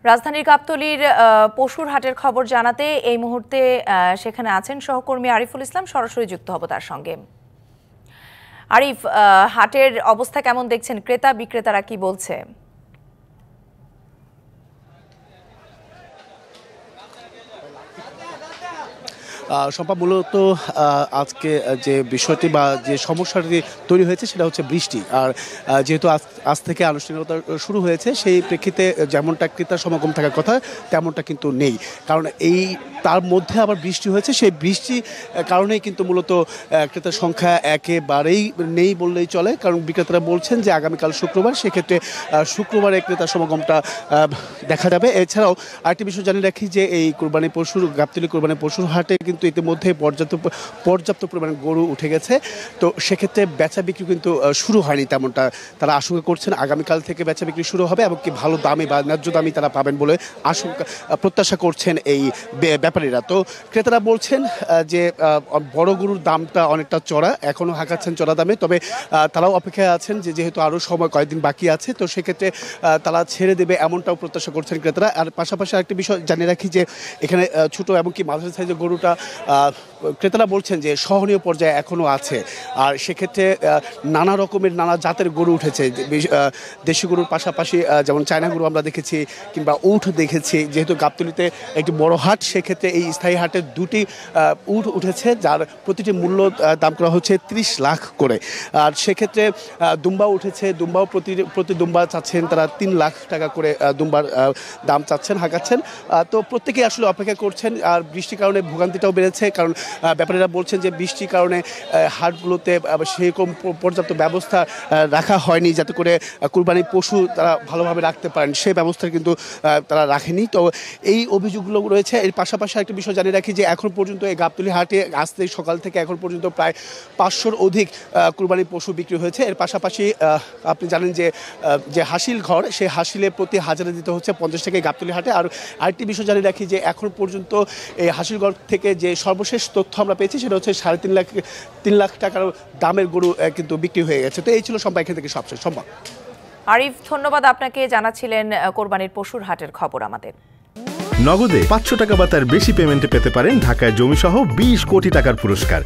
রাজধানীর গাবতলীর পশুর হাটের খবর জানাতে এই মুহূর্তে সেখানে আছেন সহকর্মী আরিফুল ইসলাম। সরাসরি যুক্ত হব তার সঙ্গে। আরিফ, হাটের অবস্থা কেমন দেখছেন? ক্রেতা বিক্রেতারা কি বলছে? সম্ভব মূলত আজকে যে বিষয়টি বা যে সমস্যাটি তৈরি হয়েছে সেটা হচ্ছে বৃষ্টি। আর যেহেতু আজ থেকে আনুষ্ঠানিকতা শুরু হয়েছে, সেই প্রেক্ষিতে যেমনটা ক্রেতার সমাগম থাকার কথা তেমনটা কিন্তু নেই। কারণ তার মধ্যে আবার বৃষ্টি হয়েছে, সেই বৃষ্টি কারণেই কিন্তু মূলত ক্রেতার সংখ্যা একেবারেই নেই বললেই চলে। কারণ বিক্রেতারা বলছেন যে আগামীকাল শুক্রবার, সেক্ষেত্রে শুক্রবারে ক্রেতার সমাগমটা দেখা যাবে। এছাড়াও আরেকটি বিষয় জানিয়ে রাখি যে এই গাবতলী কোরবানি পশুর হাটে কিন্তু ইতিমধ্যে পর্যাপ্ত পরিমাণে গরু উঠে গেছে। তো সেক্ষেত্রে বেচা বিক্রি কিন্তু শুরু হয়নি তেমনটা তারা আশঙ্কা করছেন। আগামীকাল থেকে বেচা বিক্রি শুরু হবে এবং কি ভালো দামে বা ন্যায্য দামই তারা পাবেন বলে প্রত্যাশা করছেন এই ব্যাপারীরা। তো ক্রেতারা বলছেন যে বড় গরুর দামটা অনেকটা চড়া, এখনও হাঁকাচ্ছেন চড়া দামে। তবে তারাও অপেক্ষায় আছেন যে যেহেতু আরও সময় কয়েকদিন বাকি আছে, তো সেক্ষেত্রে তারা ছেড়ে দেবে এমনটাও প্রত্যাশা করছেন ক্রেতারা। আর পাশাপাশি আরেকটি বিষয় জানিয়ে রাখি যে এখানে ছোট এবং কি মাঝারি সাইজের গরুটা ক্রেতারা বলছেন যে সহনীয় পর্যায়ে এখনও আছে। আর সেক্ষেত্রে নানা রকমের নানা জাতের গরু উঠেছে। দেশি গরুর পাশাপাশি যেমন চায়না গরু আমরা দেখেছি, কিংবা উট দেখেছি। যেহেতু গাবতলীতে একটি বড় হাট, সেক্ষেত্রে এই স্থায়ী হাটে দুটি উট উঠেছে, যার প্রতিটি মূল্য দাম করা হচ্ছে 30 লাখ করে। আর সেক্ষেত্রে দুম্বা উঠেছে, দুম্বাও প্রতি দুম্বা চাচ্ছেন তারা 3 লাখ টাকা করে দুম্বার দাম চাচ্ছেন, হাঁকাচ্ছেন। তো প্রত্যেকেই আসলে অপেক্ষা করছেন। আর বৃষ্টির কারণে ভোগান্তিটাও বেড়েছে, কারণ ব্যাপারীরা বলছেন যে বৃষ্টির কারণে হাটগুলোতে সেরকম পর্যাপ্ত ব্যবস্থা রাখা হয়নি যাতে করে কুরবানির পশু তারা ভালোভাবে রাখতে পারেন, সেই ব্যবস্থা কিন্তু তারা রাখেনি। তো এই অভিযোগগুলো রয়েছে। এর পাশাপাশি একটা বিষয় জানিয়ে রাখি যে এখন পর্যন্ত এই গাবতলী হাটে আসতে সকাল থেকে এখন পর্যন্ত প্রায় 500-র অধিক কুরবানির পশু বিক্রি হয়েছে। এর পাশাপাশি আপনি জানেন যে হাসিল ঘর, সেই হাসিলে প্রতি হাজারে দিতে হচ্ছে 50 টাকায় গাবতলী হাটে। আর আরেকটি বিষয় জানিয়ে রাখি যে এখন পর্যন্ত এই হাসিল ঘর থেকে যে সর্বশেষ তথ্য আমরা পেয়েছি সেটা হচ্ছে 3.5 লাখ টাকার দামের গরু কিন্তু বিক্রি হয়ে গেছে। তো এই ছিল সম্ভব এখান থেকে সবশেষ সম্ভব। আরিফ, ধন্যবাদ আপনাকে। জানাচ্ছিলেন কোরবানির পশুর হাটের খবর আমাদের। নগদে 500 টাকা বা তার বেশি পেমেন্টে পেতে পারেন ঢাকায় জমিসহ 20 কোটি টাকার পুরস্কার।